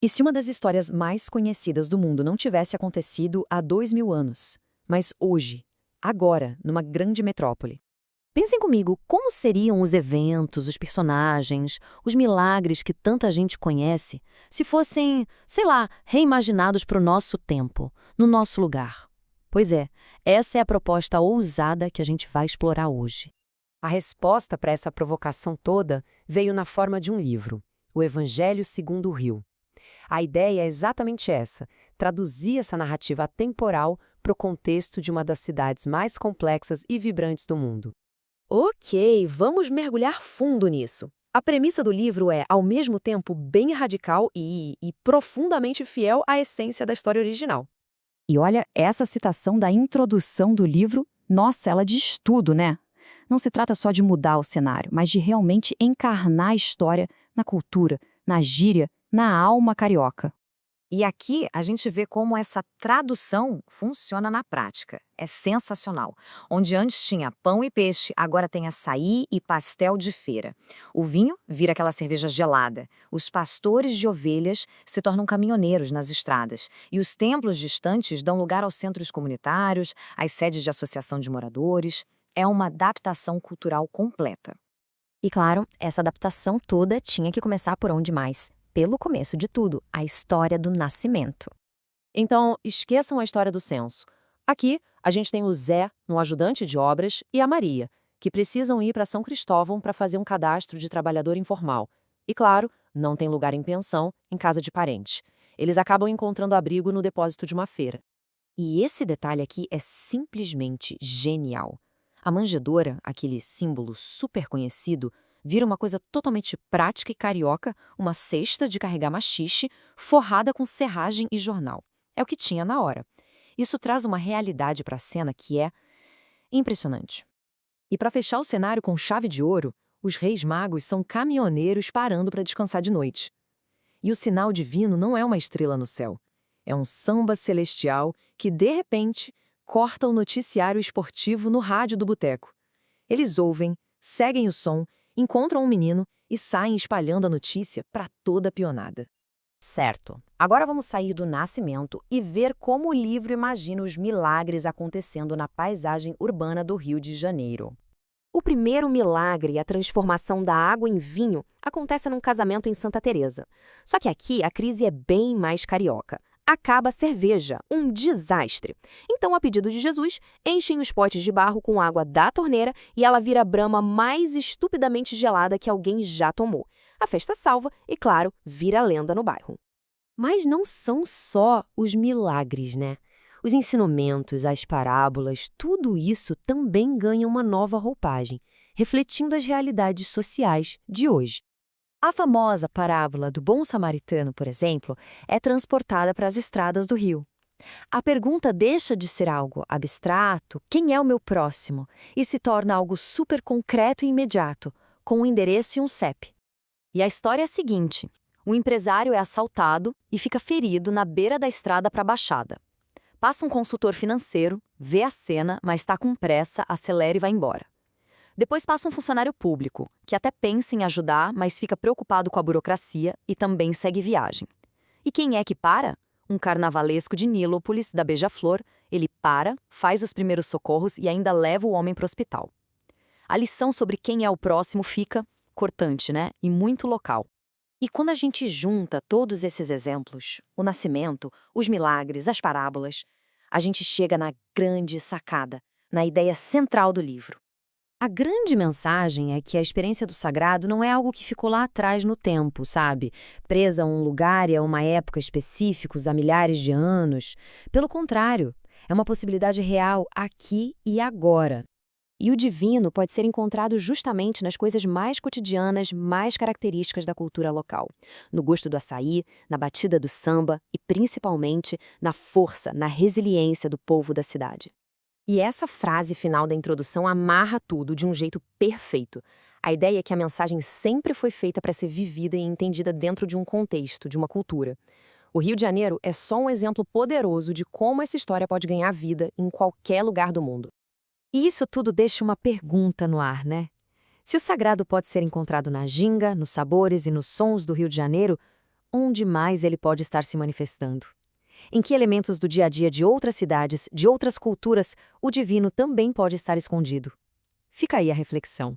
E se uma das histórias mais conhecidas do mundo não tivesse acontecido há 2000 anos, mas hoje, agora, numa grande metrópole? Pensem comigo, como seriam os eventos, os personagens, os milagres que tanta gente conhece, se fossem, sei lá, reimaginados para o nosso tempo, no nosso lugar? Pois é, essa é a proposta ousada que a gente vai explorar hoje. A resposta para essa provocação toda veio na forma de um livro, O Evangelho segundo o Rio. A ideia é exatamente essa: traduzir essa narrativa atemporal para o contexto de uma das cidades mais complexas e vibrantes do mundo. Ok, vamos mergulhar fundo nisso. A premissa do livro é, ao mesmo tempo, bem radical e profundamente fiel à essência da história original. E olha, essa citação da introdução do livro, nossa, ela diz tudo, né? Não se trata só de mudar o cenário, mas de realmente encarnar a história na cultura, na gíria, na alma carioca. E aqui a gente vê como essa tradução funciona na prática. É sensacional. Onde antes tinha pão e peixe, agora tem açaí e pastel de feira. O vinho vira aquela cerveja gelada. Os pastores de ovelhas se tornam caminhoneiros nas estradas. E os templos distantes dão lugar aos centros comunitários, às sedes de associação de moradores. É uma adaptação cultural completa. E claro, essa adaptação toda tinha que começar por onde mais? Pelo começo de tudo, a história do nascimento. Então, esqueçam a história do censo. Aqui, a gente tem o Zé, um ajudante de obras, e a Maria, que precisam ir para São Cristóvão para fazer um cadastro de trabalhador informal. E claro, não tem lugar em pensão, em casa de parente. Eles acabam encontrando abrigo no depósito de uma feira. E esse detalhe aqui é simplesmente genial. A manjedoura, aquele símbolo super conhecido, vira uma coisa totalmente prática e carioca, uma cesta de carregar machixe, forrada com serragem e jornal. É o que tinha na hora. Isso traz uma realidade para a cena que é impressionante. E para fechar o cenário com chave de ouro, os reis magos são caminhoneiros parando para descansar de noite. E o sinal divino não é uma estrela no céu. É um samba celestial que, de repente, corta o noticiário esportivo no rádio do boteco. Eles ouvem, seguem o som, encontram um menino e saem espalhando a notícia para toda a pionada. Certo. Agora vamos sair do nascimento e ver como o livro imagina os milagres acontecendo na paisagem urbana do Rio de Janeiro. O primeiro milagre, a transformação da água em vinho, acontece num casamento em Santa Teresa. Só que aqui a crise é bem mais carioca. Acaba a cerveja, um desastre. Então, a pedido de Jesus, enchem os potes de barro com água da torneira e ela vira a brama mais estupidamente gelada que alguém já tomou. A festa salva e, claro, vira lenda no bairro. Mas não são só os milagres, né? Os ensinamentos, as parábolas, tudo isso também ganha uma nova roupagem, refletindo as realidades sociais de hoje. A famosa parábola do bom samaritano, por exemplo, é transportada para as estradas do Rio. A pergunta deixa de ser algo abstrato, quem é o meu próximo, e se torna algo super concreto e imediato, com um endereço e um CEP. E a história é a seguinte: o empresário é assaltado e fica ferido na beira da estrada para a Baixada. Passa um consultor financeiro, vê a cena, mas está com pressa, acelera e vai embora. Depois passa um funcionário público, que até pensa em ajudar, mas fica preocupado com a burocracia e também segue viagem. E quem é que para? Um carnavalesco de Nilópolis, da Beija-Flor. Ele para, faz os primeiros socorros e ainda leva o homem para o hospital. A lição sobre quem é o próximo fica cortante, né? E muito local. E quando a gente junta todos esses exemplos, o nascimento, os milagres, as parábolas, a gente chega na grande sacada, na ideia central do livro. A grande mensagem é que a experiência do sagrado não é algo que ficou lá atrás no tempo, sabe? Presa a um lugar e a uma época específicos há milhares de anos. Pelo contrário, é uma possibilidade real aqui e agora. E o divino pode ser encontrado justamente nas coisas mais cotidianas, mais características da cultura local. No gosto do açaí, na batida do samba e, principalmente, na força, na resiliência do povo da cidade. E essa frase final da introdução amarra tudo de um jeito perfeito. A ideia é que a mensagem sempre foi feita para ser vivida e entendida dentro de um contexto, de uma cultura. O Rio de Janeiro é só um exemplo poderoso de como essa história pode ganhar vida em qualquer lugar do mundo. E isso tudo deixa uma pergunta no ar, né? Se o sagrado pode ser encontrado na ginga, nos sabores e nos sons do Rio de Janeiro, Onde mais ele pode estar se manifestando? Em que elementos do dia a dia de outras cidades, de outras culturas, o divino também pode estar escondido? Fica aí a reflexão.